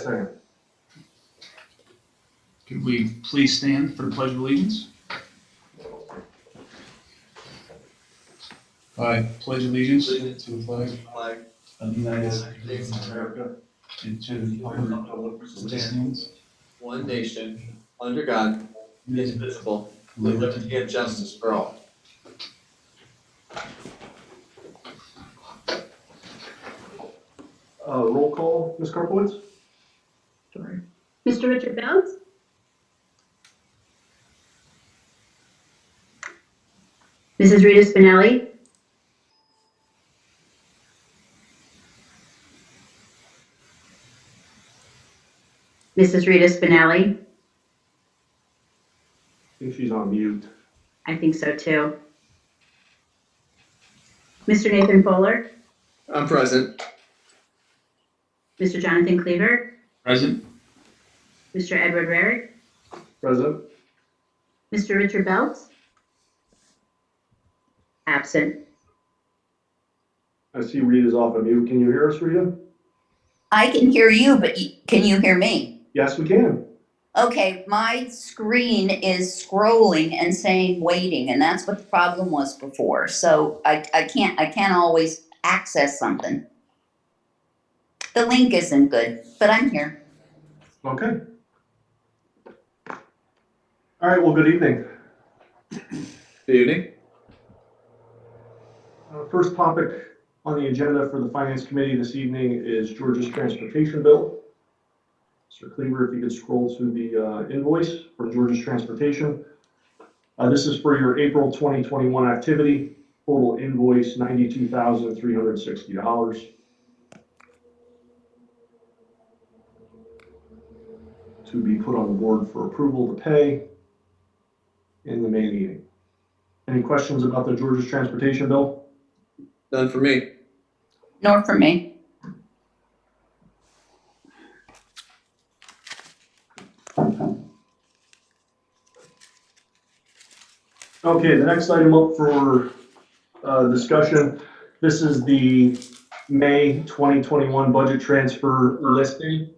second? Could we please stand for the Pledge of Allegiance? I pledge allegiance to the flag of the United States of America and to the republic which stands one nation, under God, indivisible, with liberty and justice for all. Roll call, Ms. Karpowitz? Sorry. Mr. Richard Bounce? Mrs. Rita Spinelli? Mrs. Rita Spinelli? I think she's on mute. I think so too. Mr. Nathan Foeller? I'm present. Mr. Jonathan Cleaver? Present. Mr. Edward Rarick? Present? Mr. Richard Bounce? Absent. I see Rita's off of mute. Can you hear us, Rita? I can hear you, but can you hear me? Yes, we can. Okay, my screen is scrolling and saying waiting, and that's what the problem was before. So I can't always access something. The link isn't good, but I'm here. Okay. All right, well, good evening. Good evening. First topic on the agenda for the Finance Committee this evening is Georgia's transportation bill. Mr. Cleaver, if you could scroll to the invoice for Georgia's transportation. This is for your April 2021 activity. Total invoice $92,360. To be put on the board for approval to pay in the May meeting. Any questions about the Georgia's transportation bill? None for me. Nor for me. Okay, the next item up for discussion, this is the May 2021 budget transfer listing.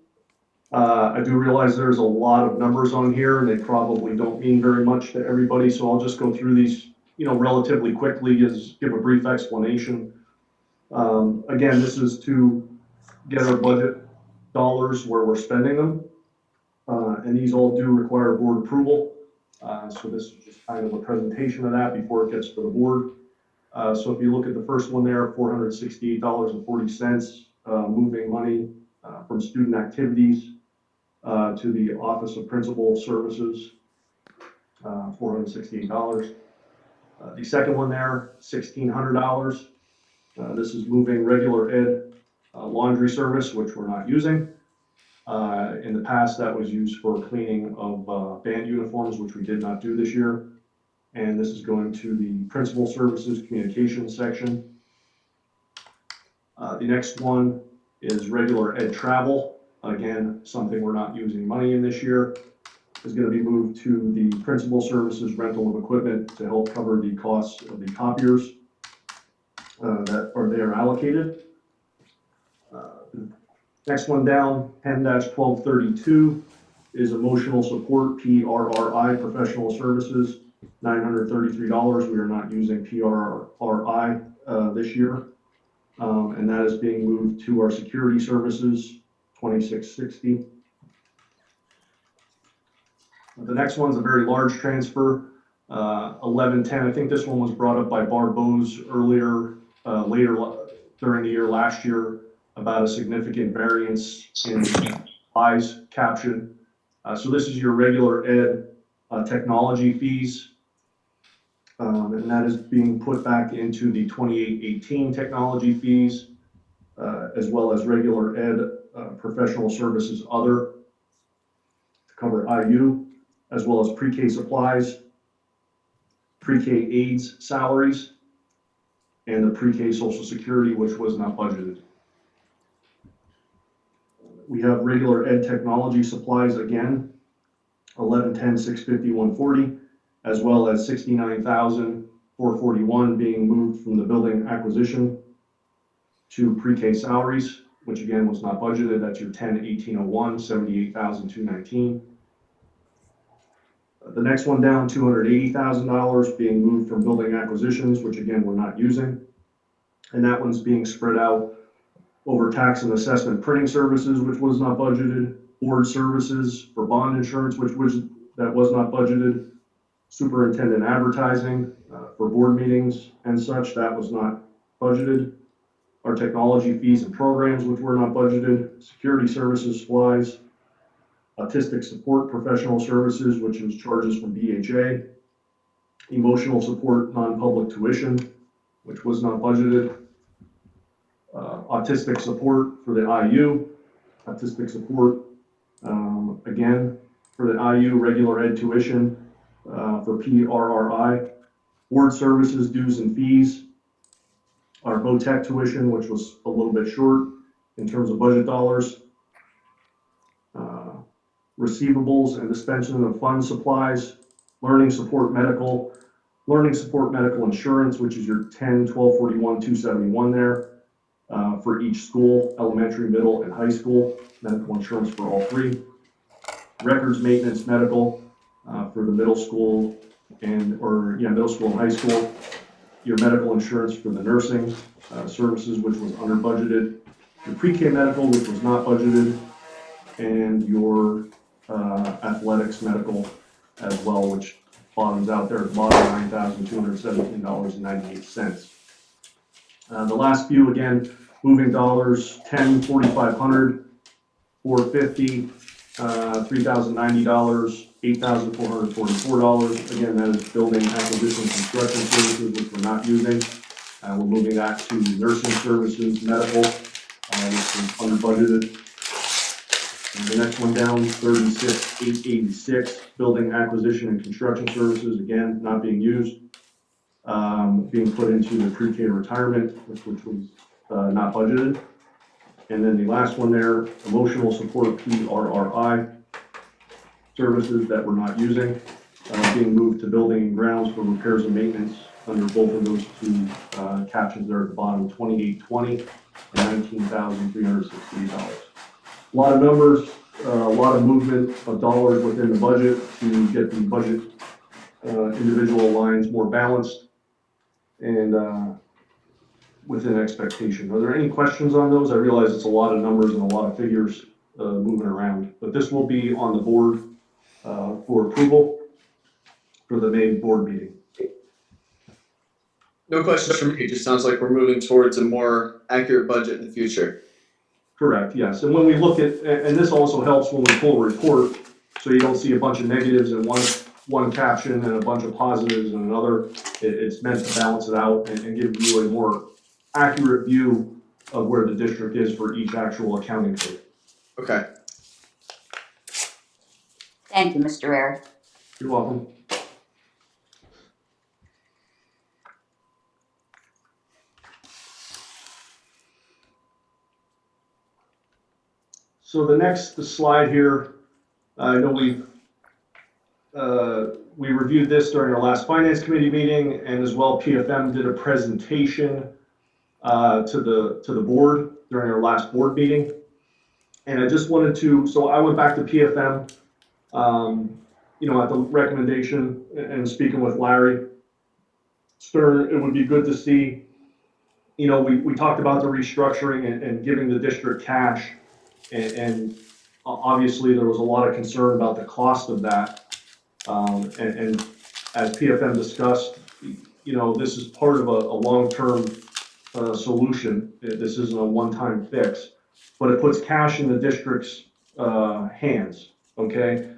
I do realize there's a lot of numbers on here and they probably don't mean very much to everybody, so I'll just go through these, relatively quickly, just give a brief explanation. Again, this is to get our budget dollars where we're spending them. And these all do require board approval. So this is just kind of a presentation of that before it gets to the board. So if you look at the first one there, $468.40, moving money from student activities to the Office of Principal Services, $468. The second one there, $1,600. This is moving regular ed laundry service, which we're not using. In the past, that was used for cleaning of band uniforms, which we did not do this year. And this is going to the Principal Services Communications section. The next one is regular ed travel. Again, something we're not using money in this year. Is going to be moved to the Principal Services rental of equipment to help cover the costs of the copiers that are there allocated. Next one down, 10-1232 is emotional support, PRRI, professional services, $933. We are not using PRRI this year. And that is being moved to our security services, $2,660. The next one's a very large transfer, 1110. I think this one was brought up by Barb Bose earlier, later during the year last year, about a significant variance in supplies caption. So this is your regular ed technology fees. And that is being put back into the 2818 technology fees, as well as regular ed professional services other to cover IU, as well as pre-K supplies, pre-K aides salaries, and the pre-K Social Security, which was not budgeted. We have regular ed technology supplies again, 1110, 650, 140, as well as 69,441 being moved from the building acquisition to pre-K salaries, which again was not budgeted. That's your 10-1801, $78,219. The next one down, $280,000 being moved from building acquisitions, which again, we're not using. And that one's being spread out over tax and assessment printing services, which was not budgeted, board services for bond insurance, that was not budgeted, superintendent advertising for board meetings and such, that was not budgeted. Our technology fees and programs, which were not budgeted, security services, supplies, autistic support professional services, which is charges from BHA, emotional support non-public tuition, which was not budgeted, autistic support for the IU, autistic support, again, for the IU regular ed tuition for PRRI, board services, dues and fees, our VOTEC tuition, which was a little bit short in terms of budget dollars, receivables and dispensing of fund supplies, learning support medical insurance, which is your 10-1241-271 there for each school, elementary, middle, and high school, medical insurance for all three. Records maintenance medical for the middle school middle school and high school. Your medical insurance for the nursing services, which was under budgeted. Your pre-K medical, which was not budgeted, and your athletics medical as well, which bottoms out there at the bottom, $9,217.98. The last few, again, moving dollars, 10, 4,500, 450, $3,090, $8,444. Again, that is building acquisition construction services, which we're not using. We're moving that to nursing services, medical, which is under budgeted. And the next one down, 36,886, building acquisition and construction services, again, not being used. Being put into the pre-K retirement, which was not budgeted. And then the last one there, emotional support PRRI services that we're not using, being moved to building and grounds for repairs and maintenance under both of those two captions there at the bottom, 2820 and $19,368. A lot of numbers, a lot of movement of dollars within the budget to get the budget individual lines more balanced and within expectation. Are there any questions on those? I realize it's a lot of numbers and a lot of figures moving around, but this will be on the board for approval for the May board meeting. No questions from me. It just sounds like we're moving towards a more accurate budget in the future. Correct, yes. And when we look at, and this also helps when we pull a report, so you don't see a bunch of negatives in one caption and a bunch of positives in another. It's meant to balance it out and give you a more accurate view of where the district is for each actual accounting code. Okay. Thank you, Mr. Eric. You're welcome. So the next slide here, I know we reviewed this during our last finance committee meeting, and as well PFM did a presentation to the board during our last board meeting. And I just wanted to, so I went back to PFM, at the recommendation and speaking with Larry Stern, it would be good to see, we talked about the restructuring and giving the district cash. And obviously there was a lot of concern about the cost of that. And as PFM discussed, this is part of a long-term solution. This isn't a one-time fix, but it puts cash in the district's hands, okay?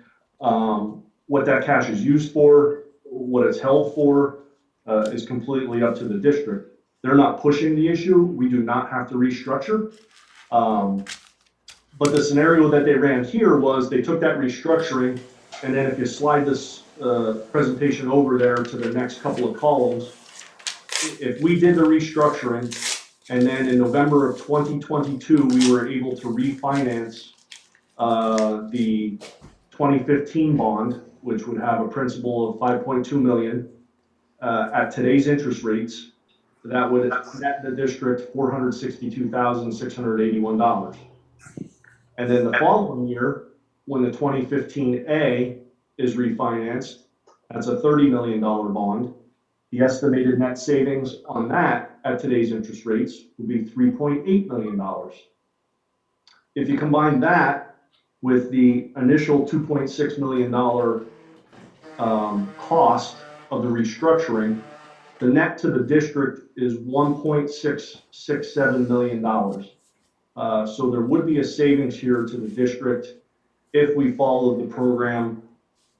What that cash is used for, what it's held for, is completely up to the district. They're not pushing the issue. We do not have to restructure. But the scenario that they ran here was they took that restructuring, and then if you slide this presentation over there to the next couple of columns, if we did the restructuring, and then in November of 2022, we were able to refinance the 2015 bond, which would have a principal of $5.2 million at today's interest rates, that would net the district $462,681. And then the following year, when the 2015A is refinanced, that's a $30 million bond. The estimated net savings on that at today's interest rates would be $3.8 million. If you combine that with the initial $2.6 million cost of the restructuring, the net to the district is $1.667 million. So there would be a savings here to the district if we followed the program,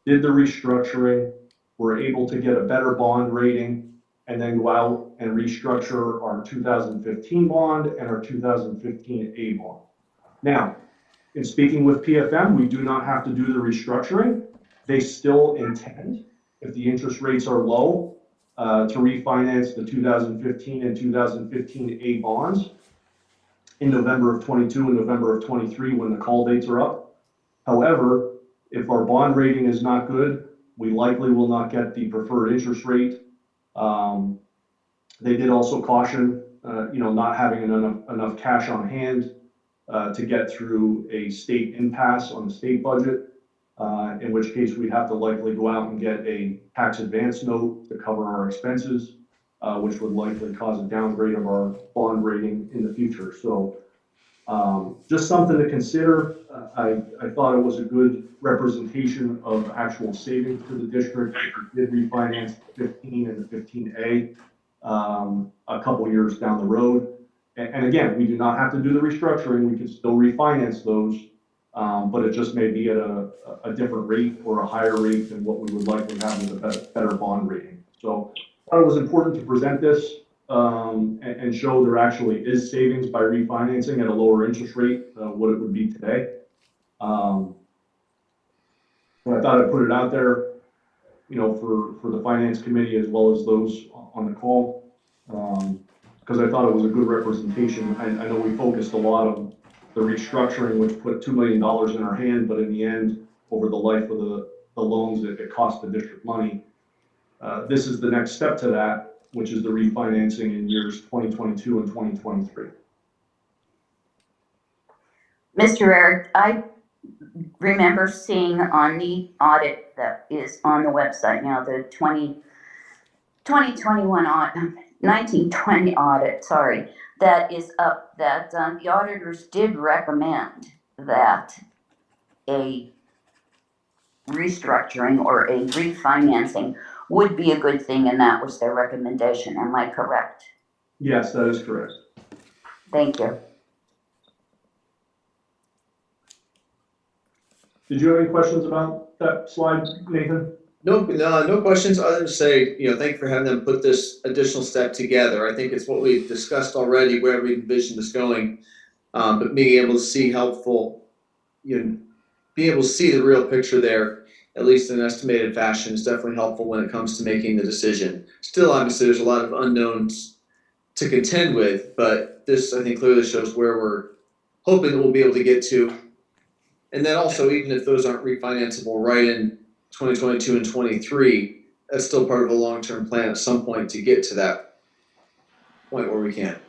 did the restructuring, were able to get a better bond rating, and then go out and restructure our 2015 bond and our 2015A bond. Now, in speaking with PFM, we do not have to do the restructuring. They still intend, if the interest rates are low, to refinance the 2015 and 2015A bonds in November of 22 and November of 23 when the call dates are up. However, if our bond rating is not good, we likely will not get the preferred interest rate. They did also caution, not having enough cash on hand to get through a state impasse on the state budget, in which case we'd have to likely go out and get a tax advance note to cover our expenses, which would likely cause a downgrade of our bond rating in the future. So just something to consider. I thought it was a good representation of actual savings to the district. We did refinance the 15 and the 15A a couple years down the road. And again, we do not have to do the restructuring. We can still refinance those, but it just may be at a different rate or a higher rate than what we would likely have with a better bond rating. So I thought it was important to present this and show there actually is savings by refinancing at a lower interest rate, what it would be today. But I thought I'd put it out there, for the finance committee as well as those on the call, because I thought it was a good representation. I know we focused a lot on the restructuring, which put $2 million in our hand, but in the end, over the life of the loans, it cost the district money. This is the next step to that, which is the refinancing in years 2022 and 2023. Mr. Eric, I remember seeing on the audit that is on the website now, the 2021 audit, 1920 audit, sorry, that is up, that the auditors did recommend that a restructuring or a refinancing would be a good thing, and that was their recommendation. Am I correct? Yes, that is correct. Thank you. Did you have any questions about that slide, Nathan? No questions other than to say, thank you for having them put this additional step together. I think it's what we've discussed already, where we envision this going, but being able to see helpful, being able to see the real picture there, at least in an estimated fashion, is definitely helpful when it comes to making the decision. Still, obviously, there's a lot of unknowns to contend with, but this, I think, clearly shows where we're hoping that we'll be able to get to. And then also, even if those aren't refinanceable right in 2022 and 23, that's still part of a long-term plan at some point to get to that point where we can.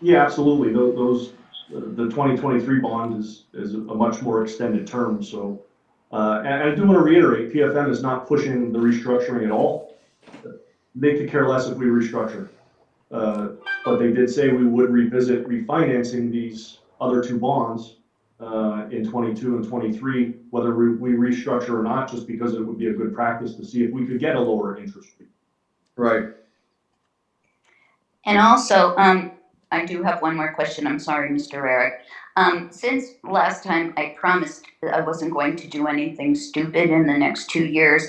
Yeah, absolutely. The 2023 bond is a much more extended term. So, and I do want to reiterate, PFM is not pushing the restructuring at all. They could care less if we restructure. But they did say we would revisit refinancing these other two bonds in 22 and 23, whether we restructure or not, just because it would be a good practice to see if we could get a lower interest rate. Right. And also, I do have one more question. I'm sorry, Mr. Eric. Since last time I promised that I wasn't going to do anything stupid in the next 2 years,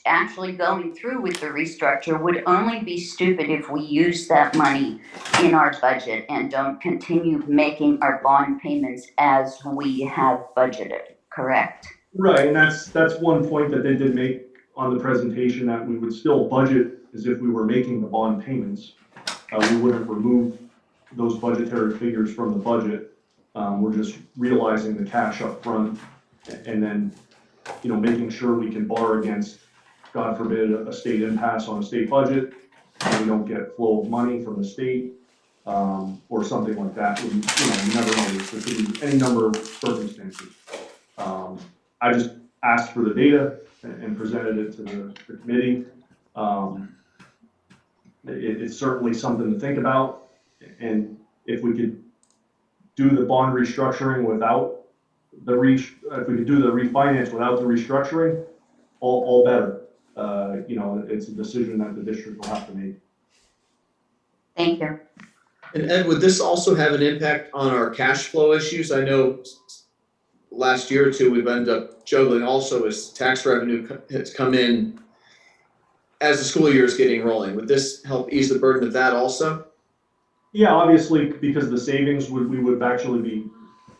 actually going through with the restructure would only be stupid if we use that money in our budget and don't continue making our bond payments as we have budgeted, correct? Right, and that's one point that they did make on the presentation, that we would still budget as if we were making the bond payments. We wouldn't remove those budgetary figures from the budget. We're just realizing the cash up front and then, making sure we can borrow against, God forbid, a state impasse on a state budget, and we don't get flow of money from the state, or something like that. You never know, there could be any number of circumstances. I just asked for the data and presented it to the committee. It's certainly something to think about, and if we could do the bond restructuring without if we could do the refinance without the restructuring, all better. It's a decision that the district will have to make. Thank you. And Ed, would this also have an impact on our cash flow issues? I know last year or two, we've ended up juggling also as tax revenue has come in as the school year is getting rolling. Would this help ease the burden of that also? Yeah, obviously, because the savings we would actually be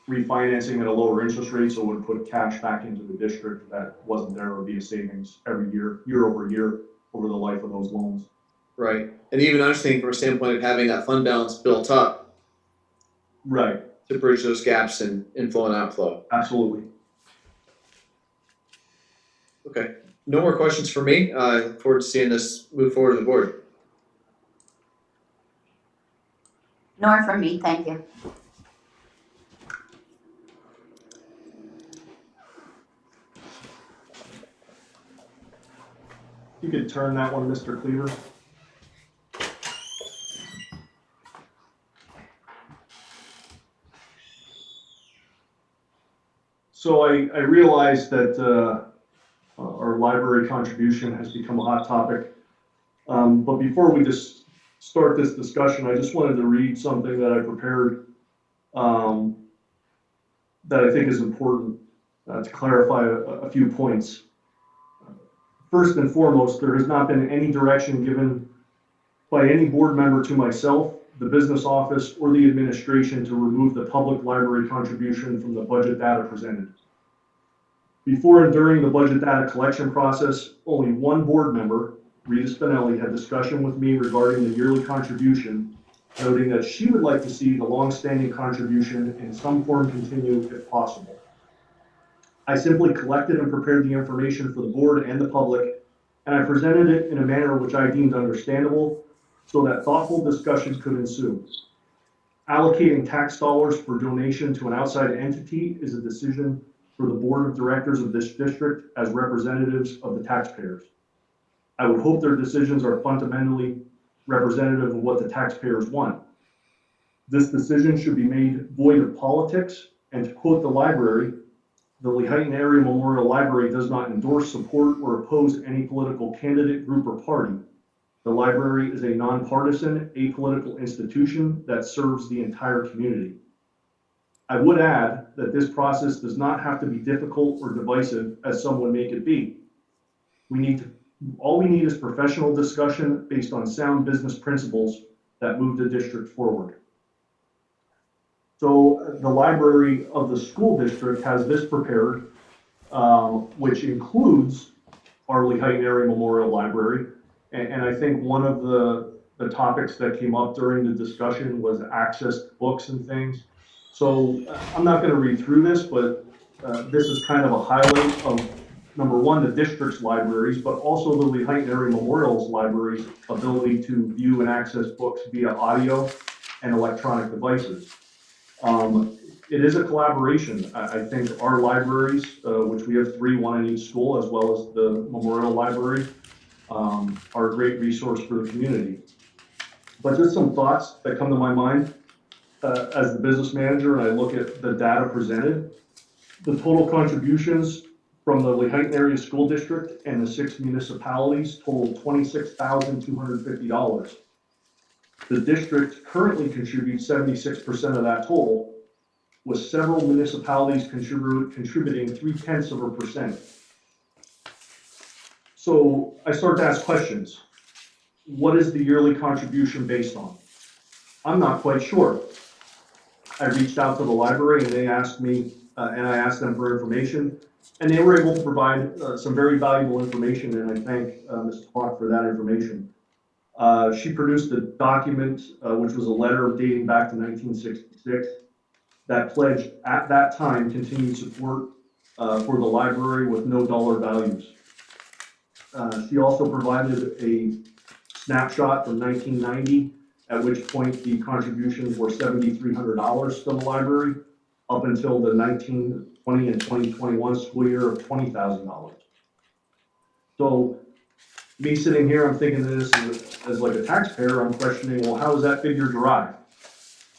refinancing at a lower interest rate, so it would put cash back into the district that wasn't there. It would be a savings every year, year over year, over the life of those loans. Right. And even understanding from a standpoint of having that fund balance built up Right, to bridge those gaps in inflow and outflow. absolutely. Okay. No more questions for me. I look forward to seeing this move forward to the board. Nor from me, thank you. You could turn that one, Mr. Cleaver. So I realize that our library contribution has become a hot topic. But before we just start this discussion, I just wanted to read something that I prepared that I think is important to clarify a few points. First and foremost, there has not been any direction given by any board member to myself, the business office, or the administration to remove the public library contribution from the budget data presented. Before and during the budget data collection process, only one board member, Rita Spinelli, had discussion with me regarding the yearly contribution, noting that she would like to see the longstanding contribution in some form continue if possible. I simply collected and prepared the information for the board and the public, and I presented it in a manner which I deemed understandable so that thoughtful discussion could ensue. Allocating tax dollars for donation to an outside entity is a decision for the board of directors of this district as representatives of the taxpayers. I would hope their decisions are fundamentally representative of what the taxpayers want. This decision should be made void of politics, and to quote the library, the Lehighton Area Memorial Library does not endorse, support, or oppose any political candidate, group, or party. The library is a nonpartisan, apolitical institution that serves the entire community. I would add that this process does not have to be difficult or divisive as some would make it be. All we need is professional discussion based on sound business principles that move the district forward. So the library of the school district has this prepared, which includes our Lehighton Area Memorial Library. And I think one of the topics that came up during the discussion was access to books and things. So I'm not going to read through this, but this is kind of a highlight of, number one, the district's libraries, but also the Lehighton Area Memorial's library's ability to view and access books via audio and electronic devices. It is a collaboration. I think our libraries, which we have three, one in each school, as well as the Memorial Library, are a great resource for the community. But just some thoughts that come to my mind as the business manager, and I look at the data presented. The total contributions from the Lehighton Area School District and the 6 municipalities totaled $26,250. The district currently contributes 76% of that total, with several municipalities contributing 0.3%. So I start to ask questions. What is the yearly contribution based on? I'm not quite sure. I reached out to the library and they asked me, and I asked them for information, and they were able to provide some very valuable information, and I thank Ms. Clark for that information. She produced a document, which was a letter dating back to 1966, that pledged at that time continued support for the library with no dollar values. She also provided a snapshot from 1990, at which point the contributions were $7,300 to the library, up until the 1920 and 2021 school year of $20,000. So me sitting here, I'm thinking of this as like a taxpayer, I'm questioning, well, how is that figure derived?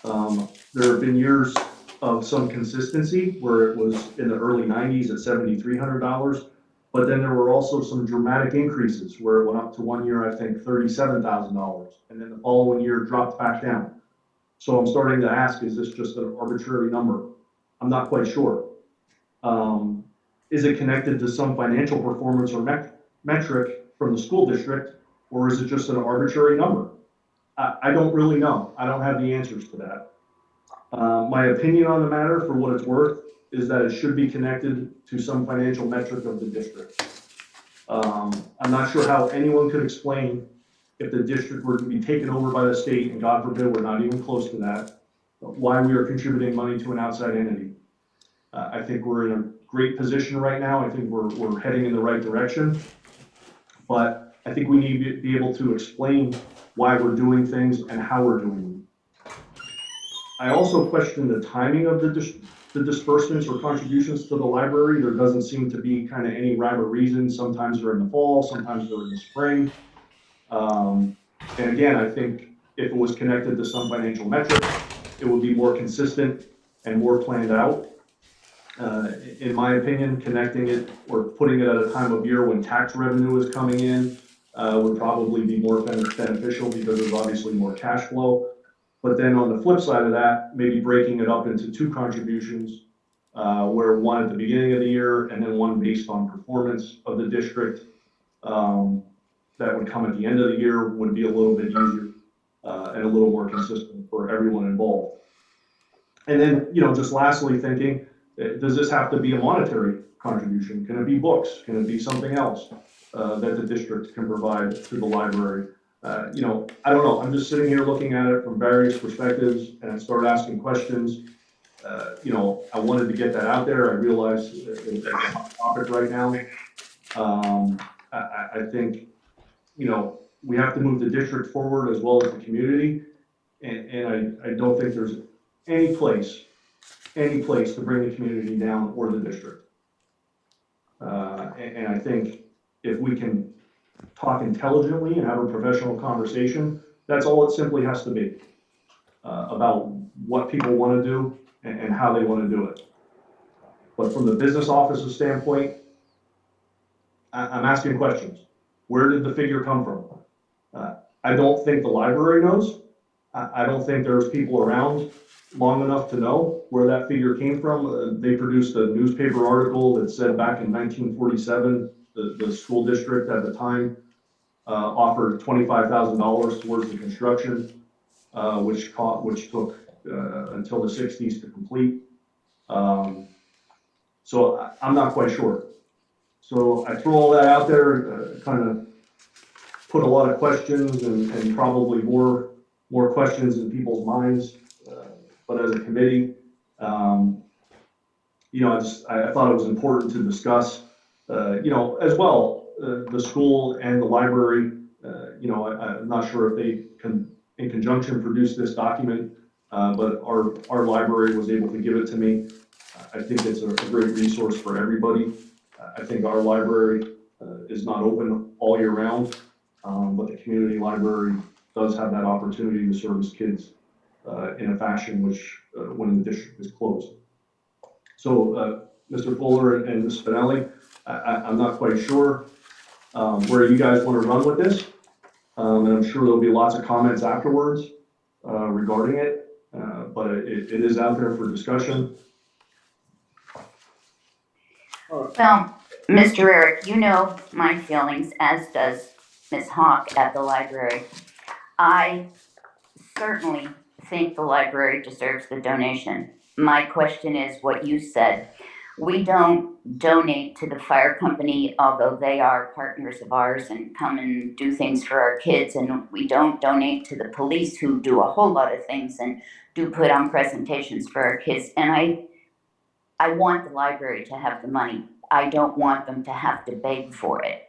There have been years of some consistency where it was in the early 90s at $7,300, but then there were also some dramatic increases where it went up to one year, I think, $37,000, and then the following year dropped back down. So I'm starting to ask, is this just an arbitrary number? I'm not quite sure. Is it connected to some financial performance or metric from the school district, or is it just an arbitrary number? I don't really know. I don't have the answers to that. My opinion on the matter, for what it's worth, is that it should be connected to some financial metric of the district. I'm not sure how anyone could explain if the district were to be taken over by the state, and God forbid, we're not even close to that, why we are contributing money to an outside entity. I think we're in a great position right now. I think we're heading in the right direction. But I think we need to be able to explain why we're doing things and how we're doing them. I also question the timing of the disbursements or contributions to the library. There doesn't seem to be kind of any rhyme or reason. Sometimes they're in the fall, sometimes they're in the spring. And again, I think if it was connected to some financial metric, it would be more consistent and more planned out. In my opinion, connecting it or putting it at a time of year when tax revenue is coming in would probably be more beneficial because there's obviously more cash flow. But then on the flip side of that, maybe breaking it up into two contributions, where one at the beginning of the year and then one based on performance of the district, that would come at the end of the year would be a little bit easier and a little more consistent for everyone involved. And then, just lastly, thinking, does this have to be a monetary contribution? Can it be books? Can it be something else that the district can provide to the library? I don't know. I'm just sitting here looking at it from various perspectives and I start asking questions. I wanted to get that out there. I realize it's a hot topic right now. I think, we have to move the district forward as well as the community. And I don't think there's any place to bring the community down or the district. And I think if we can talk intelligently and have a professional conversation, that's all it simply has to be about what people want to do and how they want to do it. But from the business office's standpoint, I'm asking questions. Where did the figure come from? I don't think the library knows. I don't think there's people around long enough to know where that figure came from. They produced a newspaper article that said back in 1947, the school district at the time offered $25,000 towards the construction, which took until the 60s to complete. So I'm not quite sure. So I throw all that out there, kind of put a lot of questions and probably more questions in people's minds. But as a committee, I thought it was important to discuss, as well, the school and the library. I'm not sure if they can, in conjunction, produce this document, but our library was able to give it to me. I think it's a great resource for everybody. I think our library is not open all year round, but the community library does have that opportunity to service kids in a fashion which when the district is closed. So Mr. Foeller and Ms. Spinelli, I'm not quite sure where you guys want to run with this. And I'm sure there'll be lots of comments afterwards regarding it, but it is out there for discussion. Well, Mr. Eric, you know my feelings, as does Ms. Hawk at the library. I certainly think the library deserves the donation. My question is what you said. We don't donate to the fire company, although they are partners of ours and come and do things for our kids. And we don't donate to the police, who do a whole lot of things and do put on presentations for our kids. And I want the library to have the money. I don't want them to have to beg for it.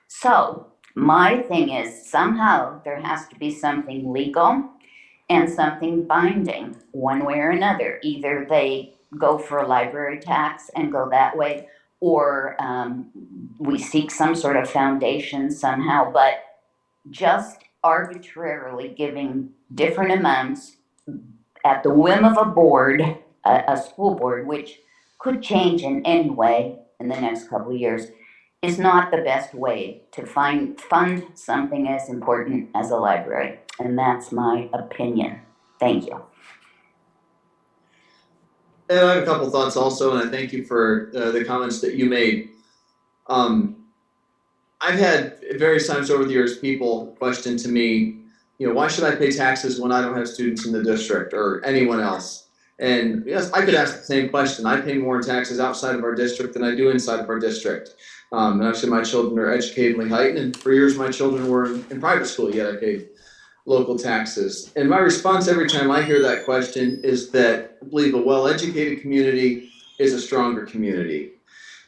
So My thing is somehow there has to be something legal and something binding, one way or another. Either they go for a library tax and go that way, or we seek some sort of foundation somehow, but just arbitrarily giving different amounts at the whim of a board, a school board, which could change in any way in the next couple of years, is not the best way to fund something as important as a library. And that's my opinion. Thank you. And I have a couple thoughts also, and I thank you for the comments that you made. I've had various times over the years people question to me, why should I pay taxes when I don't have students in the district or anyone else? And yes, I could ask the same question. I pay more in taxes outside of our district than I do inside of our district. And actually, my children are educationally heightened, and for years my children were in private school, yet I paid local taxes. And my response every time I hear that question is that I believe a well-educated community is a stronger community.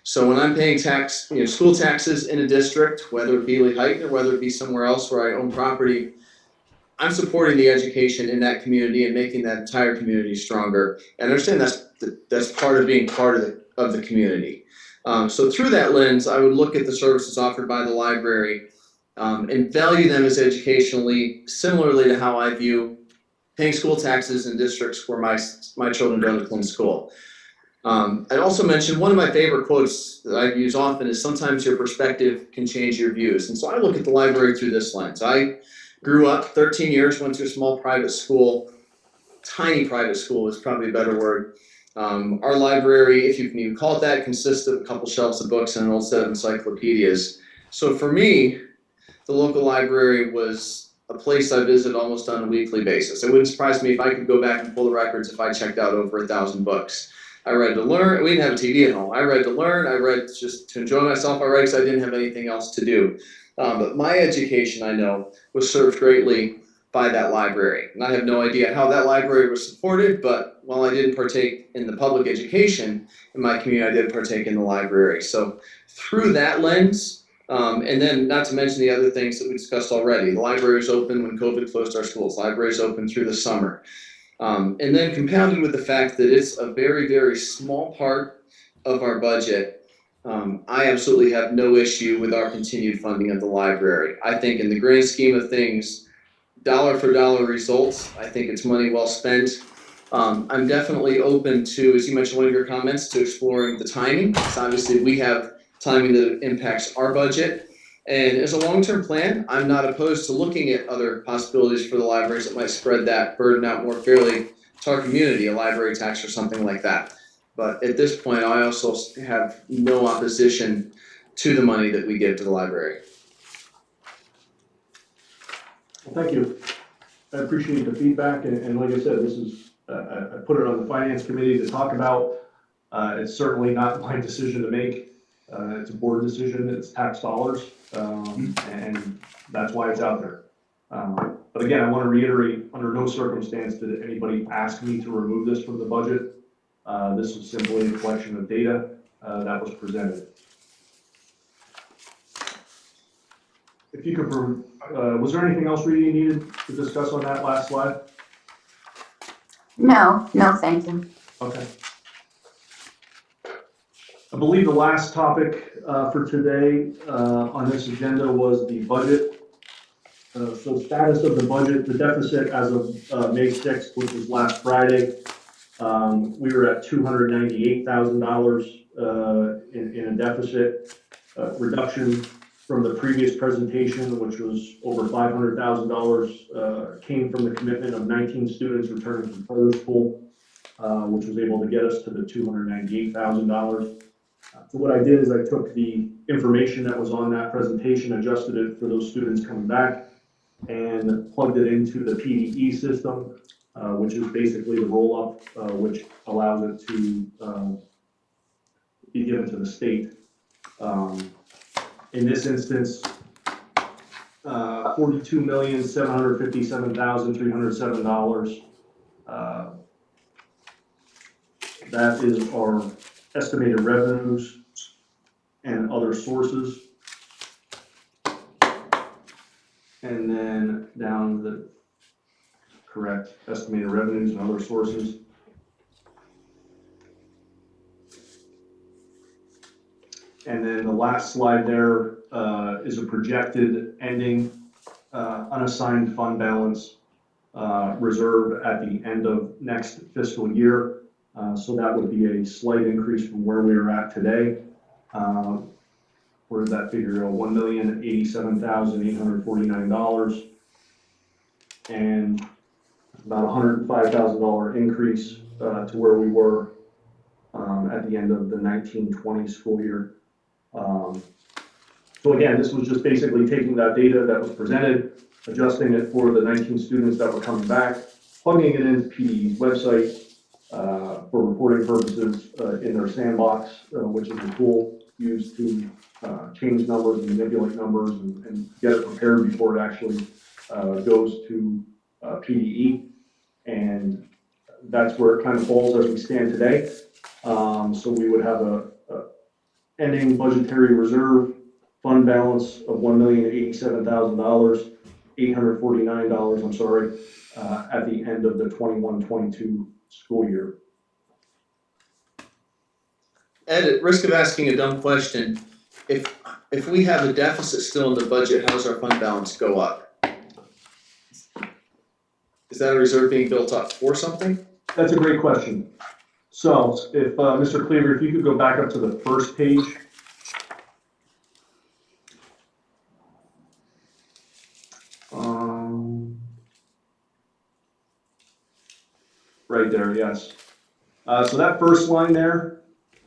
So when I'm paying school taxes in a district, whether it be Lehigh or whether it be somewhere else where I own property, I'm supporting the education in that community and making that entire community stronger. And I understand that's part of being part of the community. So through that lens, I would look at the services offered by the library and value them as educationally similarly to how I view paying school taxes in districts where my children go to Clinton School. I'd also mention one of my favorite quotes that I use often is sometimes your perspective can change your views. And so I look at the library through this lens. I grew up 13 years, went to a small private school, tiny private school is probably a better word. Our library, if you can even call it that, consists of a couple shelves of books and an old set of encyclopedias. So for me, the local library was a place I visit almost on a weekly basis. It wouldn't surprise me if I could go back and pull the records if I checked out over 1,000 books. I read to learn. We didn't have a TV at home. I read to learn. I read just to enjoy myself. I read because I didn't have anything else to do. But my education, I know, was served greatly by that library. And I have no idea how that library was supported, but while I didn't partake in the public education in my community, I did partake in the library. So through that lens, and then not to mention the other things that we discussed already, the library was open when COVID closed our schools. The library is open through the summer. And then compounded with the fact that it's a very, very small part of our budget, I absolutely have no issue with our continued funding of the library. I think in the grand scheme of things, dollar for dollar results, I think it's money well spent. I'm definitely open to, as you mentioned one of your comments, to exploring the timing. Because obviously we have timing that impacts our budget. And as a long-term plan, I'm not opposed to looking at other possibilities for the libraries that might spread that burden out more fairly to our community, a library tax or something like that. But at this point, I also have no opposition to the money that we give to the library. Well, thank you. I appreciate the feedback, and like I said, this is, I put it on the finance committee to talk about. It's certainly not my decision to make. It's a board decision, it's tax dollars, and that's why it's out there. But again, I want to reiterate, under no circumstance did anybody ask me to remove this from the budget. This is simply a collection of data that was presented. If you could, was there anything else Rita needed to discuss on that last slide? No, thank you. Okay. I believe the last topic for today on this agenda was the budget. So status of the budget, the deficit as of May 6th, which was last Friday, we were at $298,000 in a deficit reduction from the previous presentation, which was over $500,000, came from the commitment of 19 students returning from charter school, which was able to get us to the $298,000. So what I did is I took the information that was on that presentation, adjusted it for those students coming back, and plugged it into the PDE system, which is basically the roll-up, which allows it to be given to the state. In this instance, $42,757,307. That is our estimated revenues and other sources. And then down the correct estimated revenues and other sources. And then the last slide there is a projected ending unassigned fund balance reserve at the end of next fiscal year. So that would be a slight increase from where we are at today. Where did that figure go? $1,087,849. And about $105,000 increase to where we were at the end of the 1920 school year. So again, this was just basically taking that data that was presented, adjusting it for the 19 students that were coming back, plugging it into PDE's website for reporting purposes in their sandbox, which is a tool used to change numbers and manipulate numbers and get it prepared before it actually goes to PDE. And that's where it kind of falls as we stand today. So we would have a ending budgetary reserve fund balance of $1,087,849, I'm sorry, at the end of the 21-22 school year. Ed, at risk of asking a dumb question, if we have a deficit still in the budget, how does our fund balance go up? Is that a reserve being built up for something? That's a great question. So if, Mr. Cleaver, if you could go back up to the first page. Right there, yes. So that first line there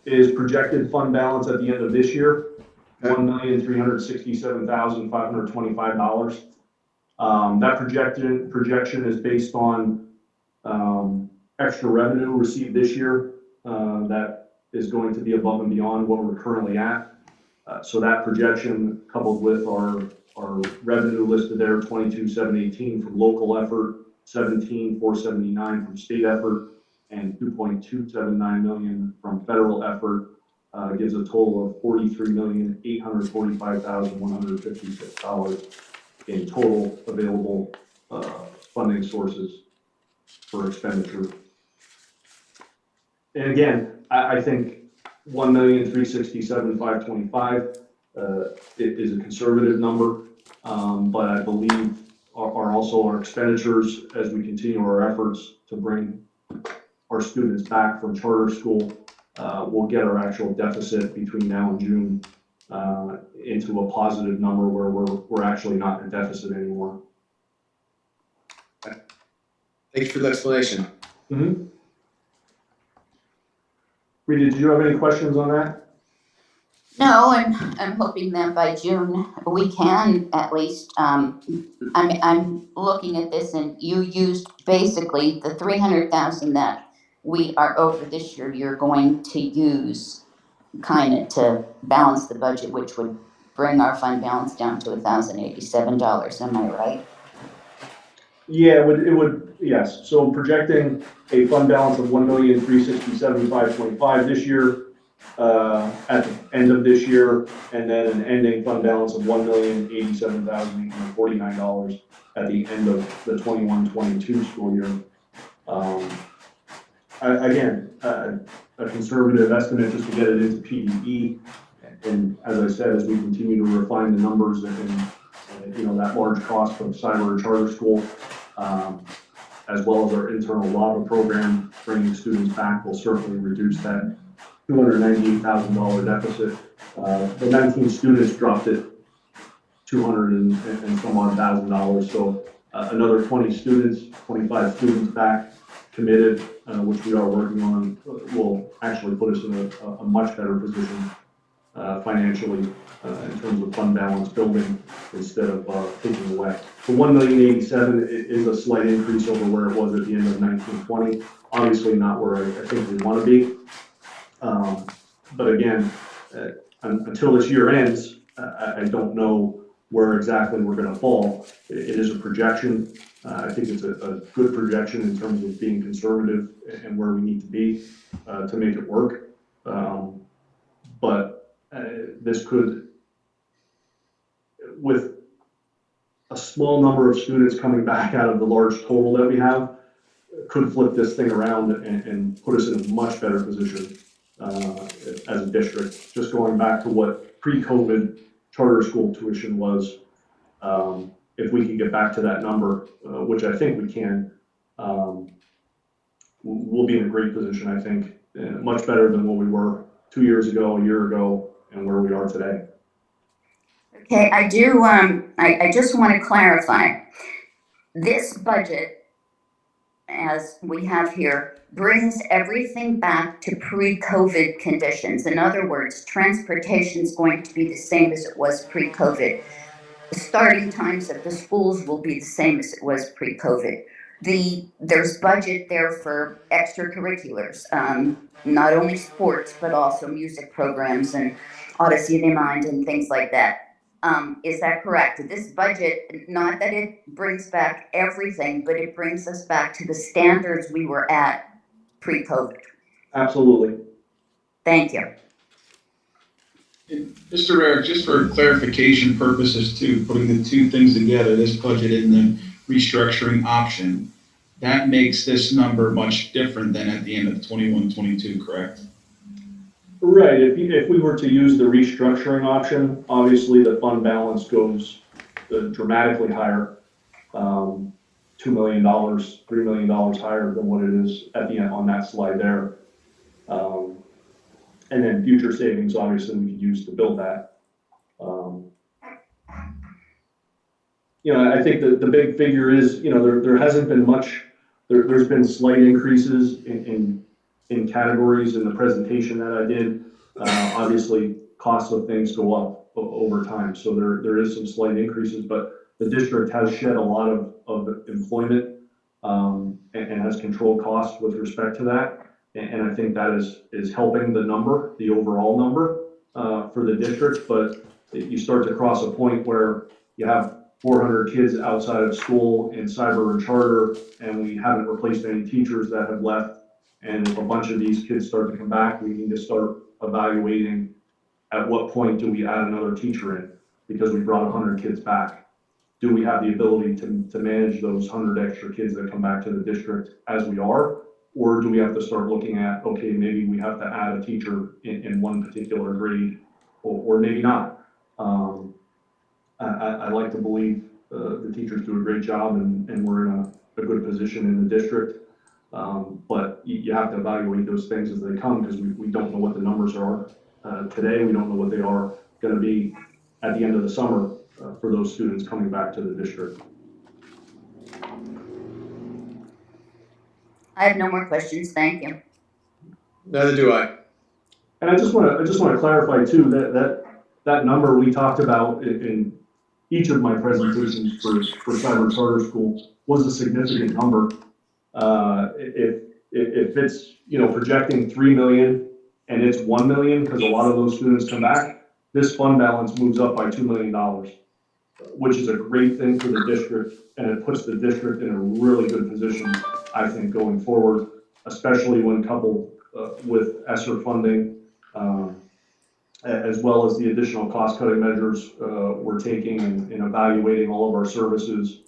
is projected fund balance at the end of this year, $1,367,525. That projection is based on extra revenue received this year that is going to be above and beyond what we're currently at. So that projection, coupled with our revenue listed there, 22,718 from local effort, 17,479 from state effort, and 2.279 million from federal effort, gives a total of $43,845,156 in total available funding sources for expenditure. And again, I think $1,367,525 is a conservative number, but I believe are also our expenditures as we continue our efforts to bring our students back from charter school. We'll get our actual deficit between now and June into a positive number where we're actually not in deficit anymore. Thanks for the explanation. Mm-hmm. Rita, did you have any questions on that? No, I'm hoping that by June, we can at least, I'm looking at this and you used basically the 300,000 that we are over this year, you're going to use kind of to balance the budget, which would bring our fund balance down to $1,087. Am I right? Yeah, it would, yes. So projecting a fund balance of $1,367,525 this year, at the end of this year, and then an ending fund balance of $1,087,849 at the end of the 21-22 school year. Again, a conservative estimate just to get it into PDE. And as I said, as we continue to refine the numbers and that large cost of cyber and charter school, as well as our internal LAVA program, bringing students back will certainly reduce that $298,000 deficit. The 19 students dropped it $200 and some odd $1,000. So another 25 students back committed, which we are working on, will actually put us in a much better position financially in terms of fund balance building instead of taking away. The $1,087,000 is a slight increase over where it was at the end of 1920. Obviously not where I think we want to be. But again, until this year ends, I don't know where exactly we're going to fall. It is a projection. I think it's a good projection in terms of being conservative and where we need to be to make it work. But this could, with a small number of students coming back out of the large total that we have could flip this thing around and put us in a much better position as a district. Just going back to what pre-COVID charter school tuition was, if we can get back to that number, which I think we can, we'll be in a great position, I think, much better than what we were 2 years ago, a year ago, and where we are today. Okay, I do, I just want to clarify. This budget, as we have here, brings everything back to pre-COVID conditions. In other words, transportation is going to be the same as it was pre-COVID. The starting times at the schools will be the same as it was pre-COVID. There's budget there for extracurriculars, not only sports, but also music programs and Odyssey of the Mind and things like that. Is that correct? This budget, not that it brings back everything, but it brings us back to the standards we were at pre-COVID. Absolutely. Thank you. And Mr. Rarick, just for clarification purposes too, putting the two things together, this budget and the restructuring option, that makes this number much different than at the end of 21-22, correct? Right, if we were to use the restructuring option, obviously the fund balance goes dramatically higher, $2 million, $3 million higher than what it is at the end on that slide there. And then future savings, obviously, we could use to build that. I think that the big figure is, there hasn't been much, there's been slight increases in categories in the presentation that I did. Obviously, costs of things go up over time, so there is some slight increases, but the district has shed a lot of employment and has controlled costs with respect to that. And I think that is helping the number, the overall number for the district. But you start to cross a point where you have 400 kids outside of school in cyber and charter, and we haven't replaced any teachers that have left. And if a bunch of these kids start to come back, we need to start evaluating at what point do we add another teacher in, because we brought 100 kids back. Do we have the ability to manage those 100 extra kids that come back to the district as we are? Or do we have to start looking at, okay, maybe we have to add a teacher in one particular grade, or maybe not. I like to believe the teachers do a great job and we're in a good position in the district. But you have to evaluate those things as they come, because we don't know what the numbers are today. We don't know what they are going to be at the end of the summer for those students coming back to the district. I have no more questions. Thank you. Neither do I. And I just want to clarify too that number we talked about in each of my presentations for cyber charter school was a significant number. If it's projecting 3 million and it's 1 million because a lot of those students come back, this fund balance moves up by $2 million, which is a great thing for the district, and it puts the district in a really good position, I think, going forward, especially when coupled with ESSER funding, as well as the additional cost-cutting measures we're taking and evaluating all of our services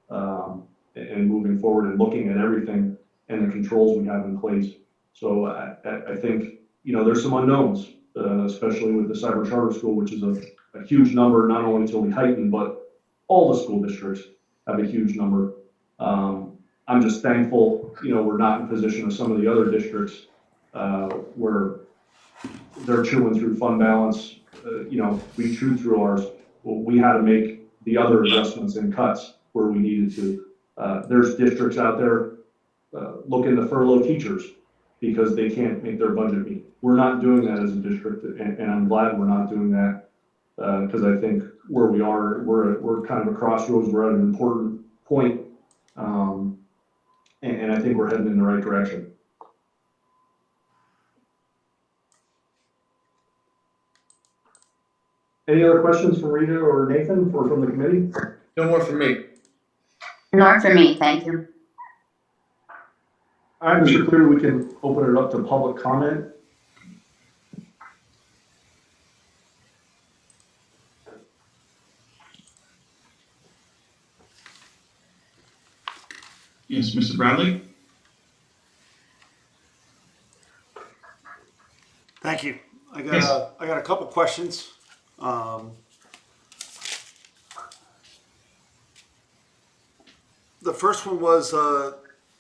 and moving forward and looking at everything and the controls we have in place. So I think, there's some unknowns, especially with the cyber charter school, which is a huge number, not only to Lehighton, but all the school districts have a huge number. I'm just thankful, we're not in position of some of the other districts where they're chewing through fund balance. We chewed through ours. We had to make the other adjustments and cuts where we needed to. There's districts out there looking to furlough teachers because they can't make their budget meet. We're not doing that as a district, and I'm glad we're not doing that because I think where we are, we're kind of a crossroads. We're at an important point, and I think we're heading in the right direction. Any other questions from Rita or Nathan or from the committee? No more from me. Nor for me. Thank you. All right, Mr. Cleary, we can open it up to public comment. Yes, Mr. Bradley? Thank you. I Yes. got a couple questions. The first one was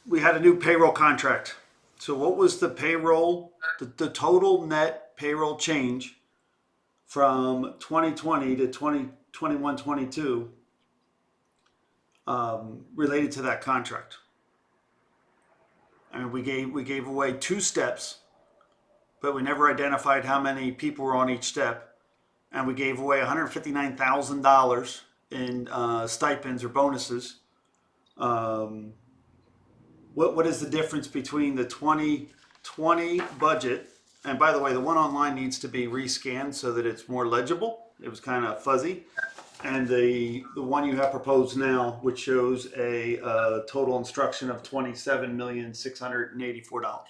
we had a new payroll contract. So what was the payroll, the total net payroll change from 2020 to 2021, 22 related to that contract? I mean, we gave away 2 steps, but we never identified how many people were on each step, and we gave away $159,000 in stipends or bonuses. What is the difference between the 2020 budget? And by the way, the one online needs to be rescanned so that it's more legible. It was kind of fuzzy. And the one you have proposed now, which shows a total instruction of $27,684,000.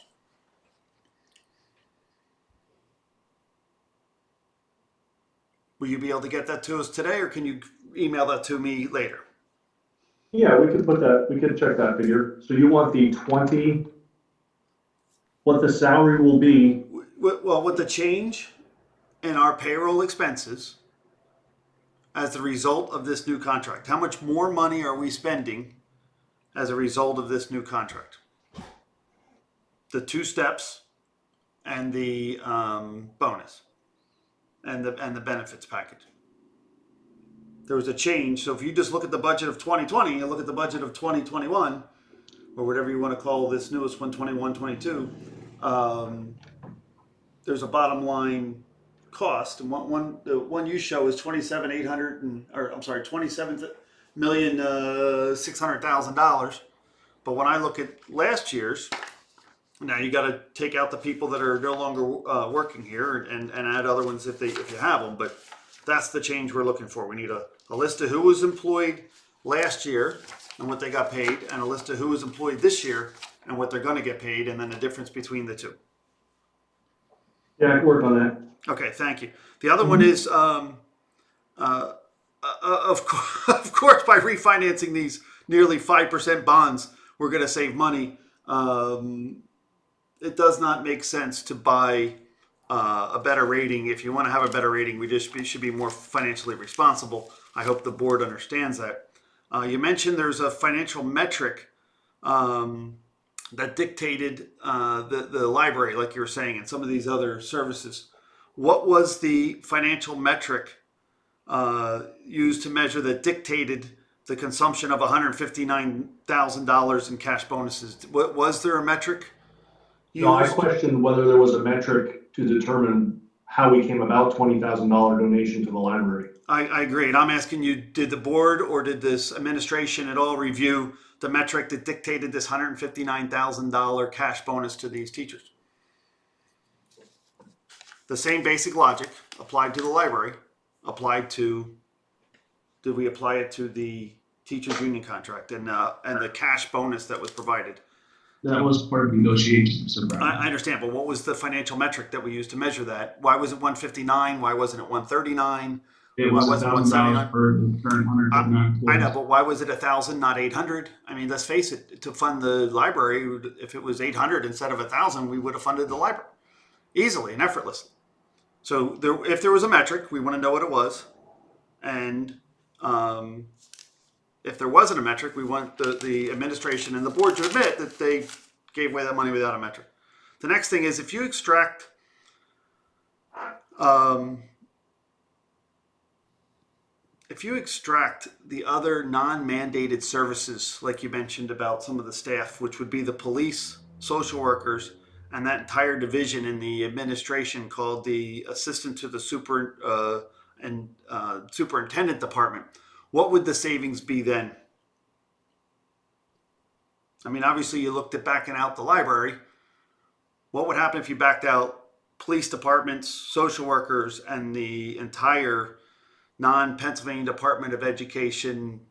Will you be able to get that to us today, or can you email that to me later? Yeah, we could check that figure. So you want the 20, what the salary will be? Well, with the change in our payroll expenses as a result of this new contract, how much more money are we spending as a result of this new contract? The 2 steps and the bonus and the benefits package. There was a change. So if you just look at the budget of 2020 and look at the budget of 2021, or whatever you want to call this newest one, 21, 22, there's a bottom line cost. And the one you show is $27,600,000. But when I look at last year's, now you got to take out the people that are no longer working here and add other ones if you have them. But that's the change we're looking for. We need a list of who was employed last year and what they got paid, and a list of who was employed this year and what they're going to get paid, and then the difference between the two. Yeah, I can work on that. Okay, thank you. The other one is, of course, by refinancing these nearly 5% bonds, we're going to save money. It does not make sense to buy a better rating. If you want to have a better rating, we just should be more financially responsible. I hope the board understands that. You mentioned there's a financial metric that dictated the library, like you were saying, and some of these other services. What was the financial metric used to measure that dictated the consumption of $159,000 in cash bonuses? Was there a metric used? No, I questioned whether there was a metric to determine how we came about $20,000 donation to the library. I agree. And I'm asking you, did the board or did this administration at all review the metric that dictated this $159,000 cash bonus to these teachers? The same basic logic applied to the library, did we apply it to the teachers union contract and the cash bonus that was provided? That was part of negotiations, Mr. Bradley. I understand, but what was the financial metric that we used to measure that? Why was it 159? Why wasn't it 139? It was Why wasn't it $1,000 for the current 159. I know, but why was it 1,000, not 800? I mean, let's face it. To fund the library, if it was 800 instead of 1,000, we would have funded the library easily and effortlessly. So, if there was a metric, we want to know what it was, and if there wasn't a metric, we want the administration and the board to admit that they gave away that money without a metric. The next thing is if you extract the other non-mandated services, like you mentioned about some of the staff, which would be the police, social workers, and that entire division in the administration called the assistant to the superintendent department, what would the savings be then? I mean, obviously you looked at backing out the library. What would happen if you backed out police departments, social workers, and the entire non-Pennsylvania Department of Education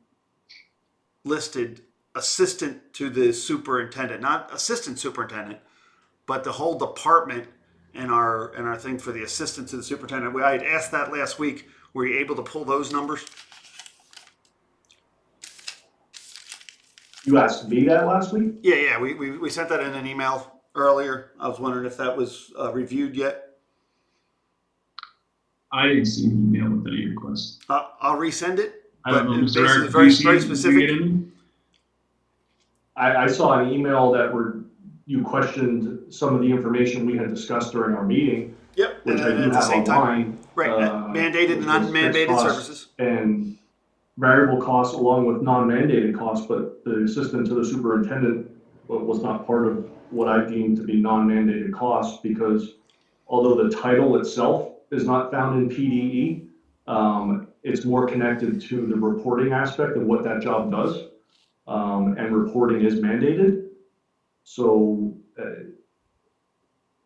listed assistant to the superintendent, not assistant superintendent, but the whole department in our thing for the assistant to the superintendent? I had asked that last week. Were you able to pull those numbers? You asked me that last week? Yeah, we sent that in an email earlier. I was wondering if that was reviewed yet. I didn't see an email with any request. I'll resend it. I don't But know, it Mr. basically Eric, is do you see, very did you specific. get any? I saw an email that you questioned some of the information we had discussed during our meeting, Yep, which and I do at the have same time, online. right, mandated and which was fixed unmandated costs services. and variable costs along with non-mandated costs, but the assistant to the superintendent was not part of what I deemed to be non-mandated costs, because although the title itself is not found in PDE, it's more connected to the reporting aspect of what that job does. And reporting is mandated. So